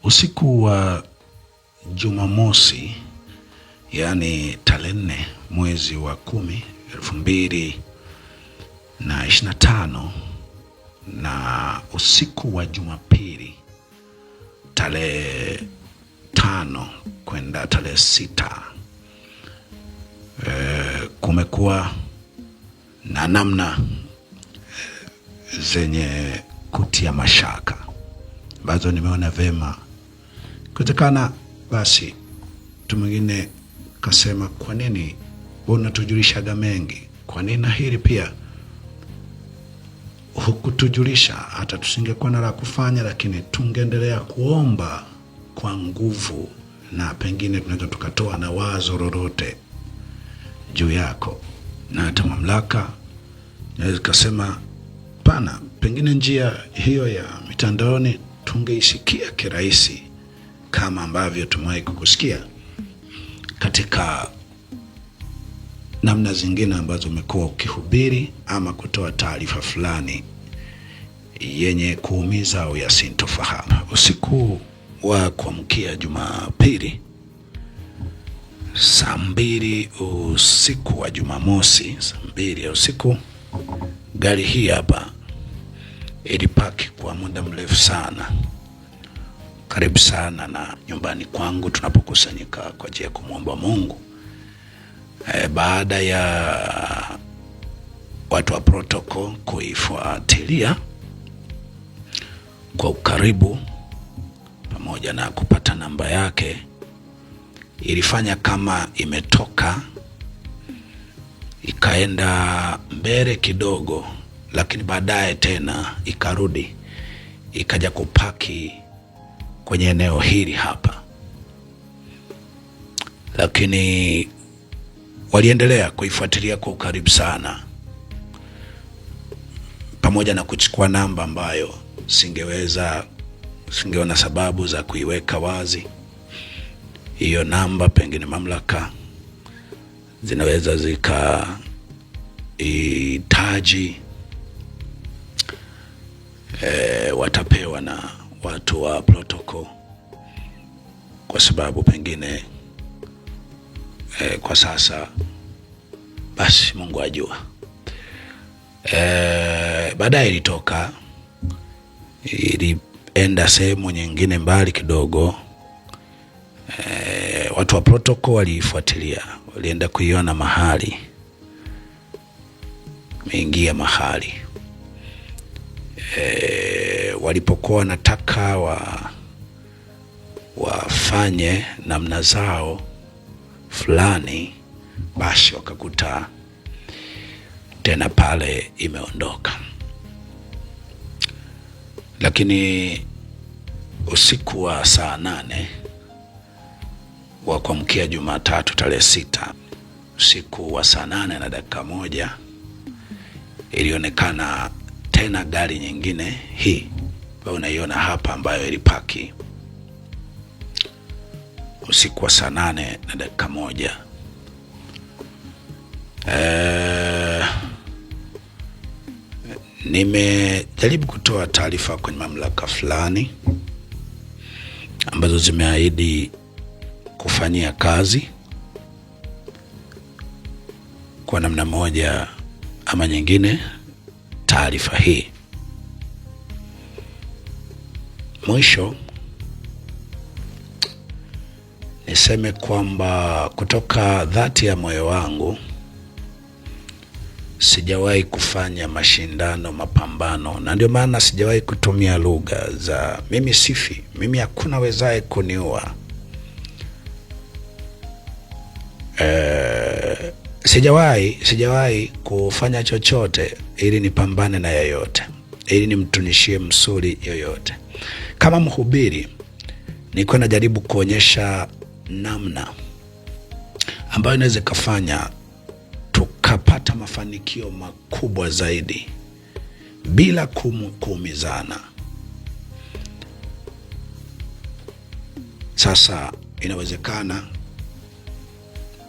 Usiku wa Jumamosi, yani tarehe 4 mwezi wa 10 2025, na usiku wa Jumapili tarehe 5 kwenda tarehe 6, kumekuwa na namna zenye kutia mashaka ambazo nimeona vema kutokana. Basi mtu mwingine kasema, kwa nini unatujulishaga mengi? Kwa nini na hili pia hukutujulisha? Hata tusingekuwa na la kufanya, lakini tungeendelea kuomba kwa nguvu, na pengine tunaweza tukatoa na wazo lolote juu yako. Na hata mamlaka naweza kusema pana, pengine njia hiyo ya mitandaoni tungeisikia kirahisi kama ambavyo tumewahi kukusikia katika namna zingine ambazo umekuwa ukihubiri ama kutoa taarifa fulani yenye kuumiza au yasintofahamu. Usiku wa kuamkia Jumapili saa 2 usiku wa Jumamosi, saa 2 ya usiku, gari hii hapa ilipaki kwa muda mrefu sana, karibu sana na nyumbani kwangu tunapokusanyika kwa ajili ya kumwomba Mungu. Baada ya watu wa protocol kuifuatilia kwa ukaribu pamoja na kupata namba yake, ilifanya kama imetoka ikaenda mbele kidogo, lakini baadaye tena ikarudi ikaja kupaki kwenye eneo hili hapa. Lakini waliendelea kuifuatilia kwa ukaribu sana, pamoja na kuchukua namba ambayo singeona sababu za kuiweka wazi. Hiyo namba pengine mamlaka zinaweza zikahitaji watapewa na watu wa protocol, kwa sababu pengine kwa sasa basi Mungu ajua. Baadaye ilitoka, ilienda sehemu nyingine mbali kidogo. Watu wa protocol waliifuatilia, walienda kuiona mahali imeingia mahali. Walipokuwa wanataka wafanye namna zao fulani, basi wakakuta tena pale imeondoka. Lakini usiku wa saa 8 wa kuamkia Jumatatu tarehe 6, usiku wa saa 8 na dakika 1, ilionekana tena gari nyingine hii ambayo unaiona hapa, ambayo ilipaki usiku wa saa 8 na dakika 1. Nimejaribu kutoa taarifa kwenye mamlaka fulani ambazo zimeahidi kufanyia kazi kwa namna moja ama nyingine taarifa hii. Mwisho niseme kwamba kutoka dhati ya moyo wangu sijawahi kufanya mashindano, mapambano, na ndio maana sijawahi kutumia lugha za mimi sifi, mimi hakuna wezaye kuniua. Sijawahi kufanya chochote ili nipambane na yoyote, ili nimtunishie msuri yoyote. Kama mhubiri nilikuwa najaribu kuonyesha namna ambayo inaweza kufanya tukapata mafanikio makubwa zaidi bila kuumizana. Sasa inawezekana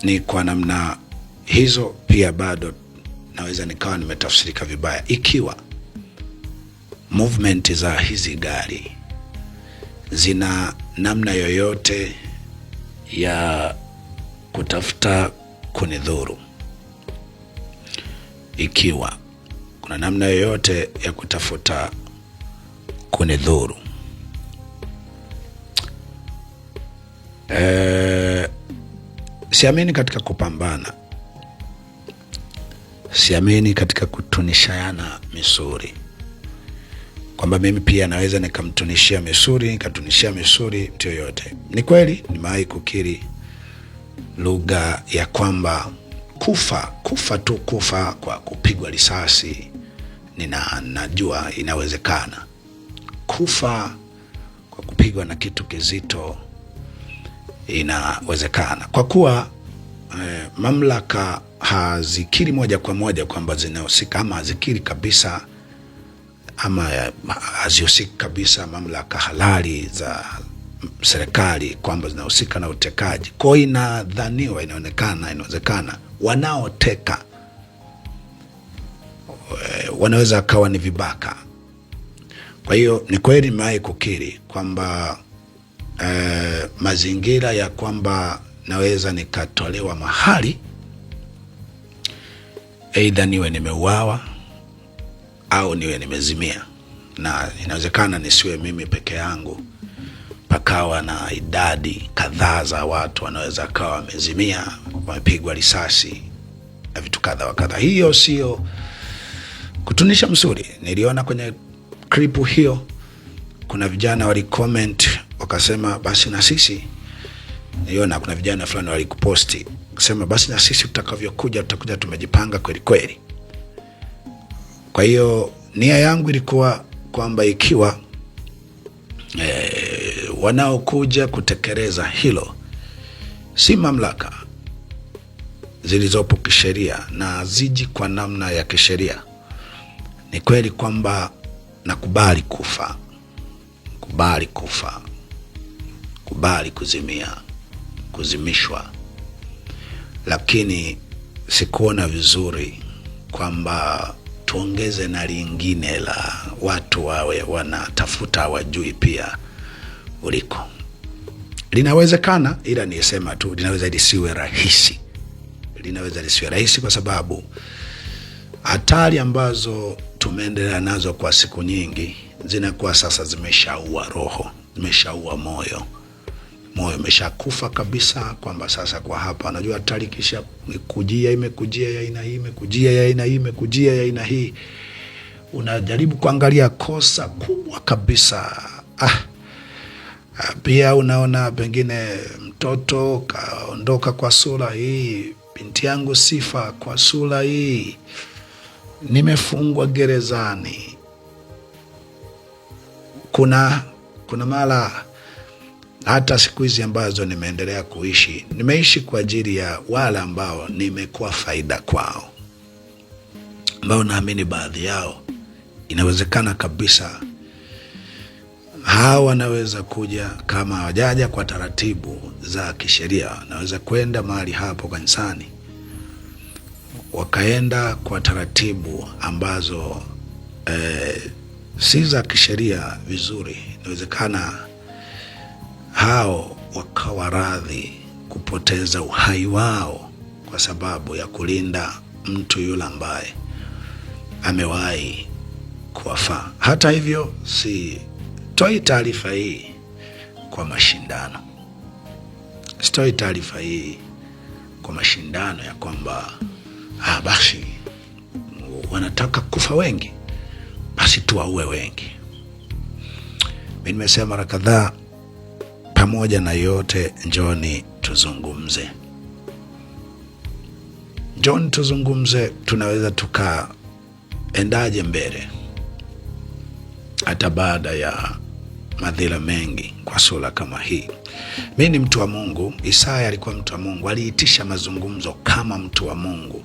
ni kwa namna hizo pia bado naweza nikawa nimetafsirika vibaya, ikiwa movement za hizi gari zina namna yoyote ya kutafuta kunidhuru, ikiwa kuna namna yoyote ya kutafuta kunidhuru, siamini katika kupambana, siamini katika kutunishana misuri, kwamba mimi pia naweza nikamtunishia misuri, nikatunishia misuri mtu yoyote. Ni kweli nimewahi kukiri lugha ya kwamba kufa kwa kupigwa risasi, najua inawezekana. Kufa kwa kupigwa na kitu kizito inawezekana, kwa kuwa mamlaka hazikiri moja kwa moja kwamba zinahusika, ama hazikiri kabisa, ama hazihusiki kabisa mamlaka halali za serikali kwamba zinahusika na utekaji. Kwa hiyo inadhaniwa, inawezekana wanaoteka wanaweza akawa ni vibaka. Kwa hiyo ni kweli nimewahi kukiri kwamba mazingira ya kwamba naweza nikatolewa mahali, aidha niwe nimeuawa au niwe nimezimia, na inawezekana nisiwe mimi peke yangu, pakawa na idadi kadhaa za watu wanaweza kawa wamezimia, wamepigwa risasi na vitu kadha wa kadha. Hiyo sio kutunisha msuri. Niliona kwenye klipu hiyo kuna vijana walicomment wakasema basi na sisi, niliona kuna vijana fulani walikuposti kusema basi na sisi tutakavyokuja tutakuja tumejipanga kweli kweli. Kwa hiyo nia yangu ilikuwa kwamba ikiwa wanaokuja kutekeleza hilo si mamlaka zilizopo kisheria na ziji kwa namna ya kisheria, ni kweli kwamba nakubali kufa, kubali kuzimia, kuzimishwa, lakini sikuona vizuri kwamba tuongeze na lingine la watu wawe wanatafuta wajui pia uliko. Linawezekana, ila nisema tu linaweza lisiwe rahisi. Linaweza lisiwe rahisi kwa sababu hatari ambazo tumeendelea nazo kwa siku nyingi zinakuwa sasa zimeshaua roho, zimeshaua moyo. Moyo umeshakufa kabisa, kwamba sasa kwa hapa unajua hatari kisha imekujia ya aina hii, imekujia ya aina hii, unajaribu kuangalia kosa kubwa kabisa. Pia unaona pengine mtoto kaondoka kwa sura hii, binti yangu Sifa kwa sura hii, nimefungwa gerezani. Kuna mara hata siku hizi ambazo nimeendelea kuishi, nimeishi kwa ajili ya wale ambao nimekuwa faida kwao, ambao naamini baadhi yao inawezekana kabisa hawa wanaweza kuja, kama hawajaja kwa taratibu za kisheria, wanaweza kwenda mahali hapo kanisani wakaenda kwa taratibu ambazo si za kisheria vizuri. Inawezekana hao wakawa radhi kupoteza uhai wao kwa sababu ya kulinda mtu yule ambaye amewahi kuwafaa. Hata hivyo, sitoi taarifa hii kwa mashindano. Sitoi taarifa hii kwa mashindano ya kwamba basi wanataka kufa wengi, basi tuwaue wengi. Mimi nimesema mara kadhaa, pamoja na yote, njoni tuzungumze. Njoni tuzungumze, tunaweza tukaendaje mbele hata baada ya madhila mengi kwa sura kama hii. Mimi ni mtu wa Mungu. Isaya alikuwa mtu wa Mungu, aliitisha mazungumzo kama mtu wa Mungu,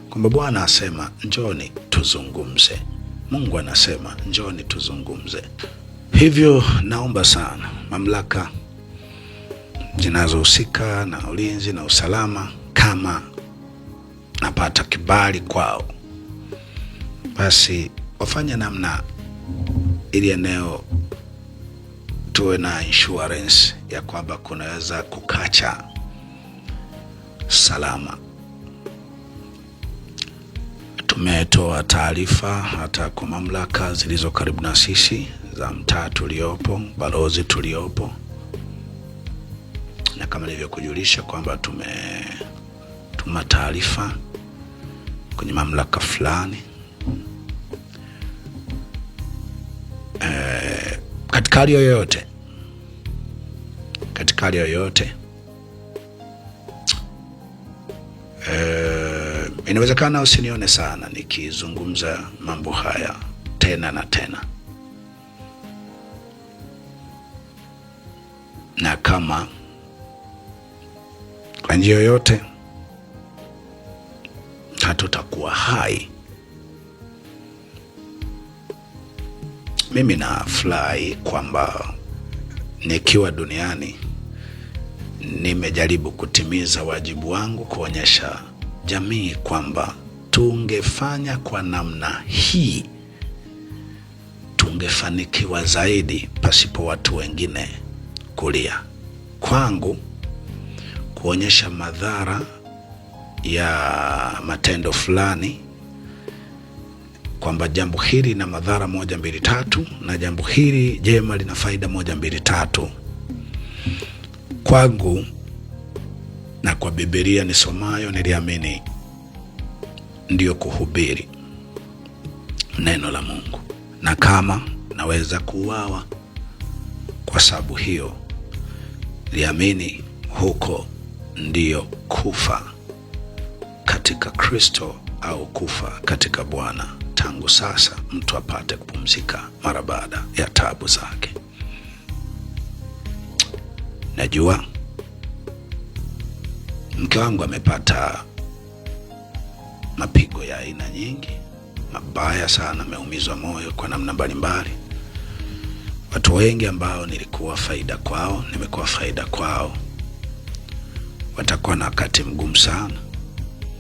kwamba Bwana asema njoni tuzungumze. Mungu anasema njoni tuzungumze. Hivyo naomba sana mamlaka zinazohusika na ulinzi na usalama, kama napata kibali kwao, basi wafanye namna ili eneo tuwe na insurance ya kwamba kunaweza kukacha salama. Tumetoa taarifa hata kwa mamlaka zilizo karibu na sisi za mtaa tuliopo, balozi tuliopo, na kama nilivyokujulisha kwamba tumetuma taarifa kwenye mamlaka fulani. Katika hali yoyote inawezekana usinione sana nikizungumza mambo haya tena na tena, na kama kwa njia yoyote hatutakuwa hai, mimi nafurahi kwamba nikiwa duniani nimejaribu kutimiza wajibu wangu kuonyesha jamii kwamba tungefanya kwa namna hii tungefanikiwa zaidi pasipo watu wengine kulia. Kwangu kuonyesha madhara ya matendo fulani, kwamba jambo hili na madhara 1, 2, 3 na jambo hili jema lina faida 1, 2, 3. Kwangu na kwa Biblia nisomayo niliamini ndio kuhubiri neno la Mungu, na kama naweza kuuawa kwa sababu hiyo, niliamini huko ndio kufa katika Kristo au kufa katika Bwana, tangu sasa mtu apate kupumzika mara baada ya taabu zake. Najua mke wangu amepata mapigo ya aina nyingi mabaya sana, ameumizwa moyo kwa namna mbalimbali. Watu wengi ambao nilikuwa faida kwao, nimekuwa faida kwao, watakuwa na wakati mgumu sana,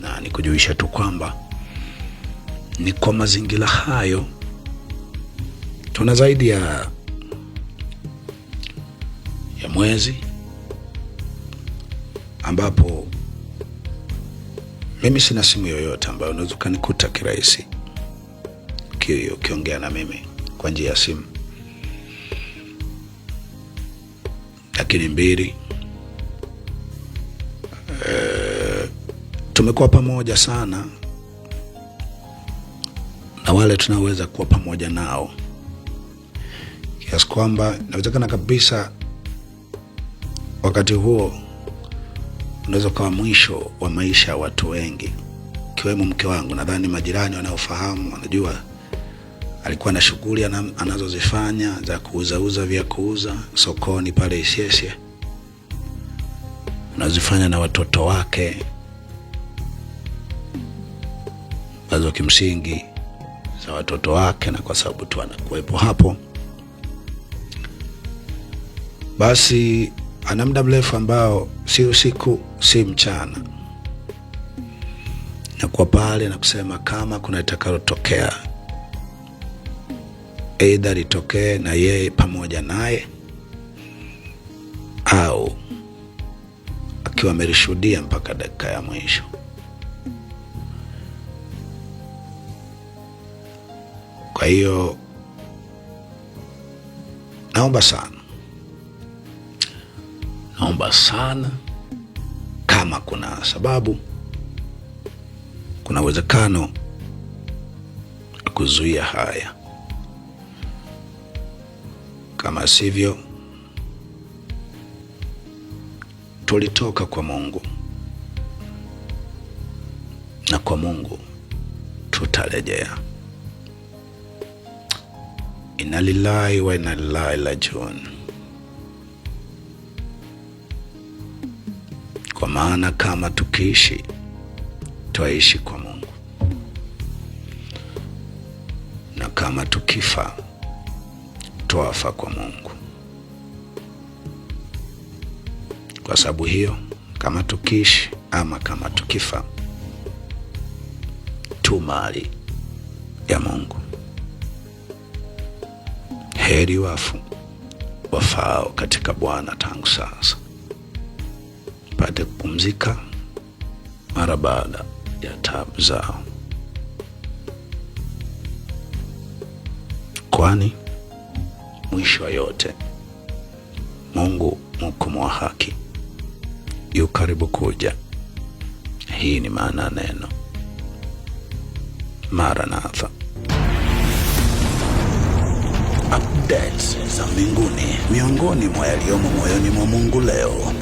na nikujulisha tu kwamba ni kwa mazingira hayo tuna zaidi ya mwezi ambapo mimi sina simu yoyote ambayo unaweza kunikuta kirahisi ukiongea na mimi kwa njia ya simu. Lakini 2, tumekuwa pamoja sana na wale tunaweza kuwa pamoja nao, kiasi kwamba inawezekana kabisa wakati huo unaweza kuwa mwisho wa maisha ya watu wengi, kiwemo mke wangu. Nadhani majirani wanaofahamu wanajua alikuwa na shughuli anazozifanya za kuuza vya kuuza sokoni pale Isyesye, anazifanya na watoto wake ambazo kimsingi za watoto wake, na kwa sababu tu anakuwepo hapo, basi ana muda mrefu ambao si usiku si mchana, na kwa pale na kusema kama kuna itakalotokea, aidha litokee na yeye pamoja naye, au akiwa amelishuhudia mpaka dakika ya mwisho. Kwa hiyo naomba sana kama kuna sababu, kuna uwezekano kuzuia haya. Kama sivyo, tulitoka kwa Mungu na kwa Mungu tutarejea. Inna lillahi wa inna ilaihi rajiun. Kwa maana kama tukiishi, twaishi kwa Mungu, na kama tukifa, twafa kwa Mungu. Kwa sababu hiyo, kama tukiishi ama kama tukifa, tu mali ya Mungu. Heri wafu wafao katika Bwana tangu sasa, pate kupumzika mara baada ya taabu zao, kwani mwisho wa yote Mungu mhukumu wa haki yu karibu kuja. Hii ni maana neno Maranatha. Updates za mbinguni, miongoni mwa yaliyomo moyoni mwa Mungu leo.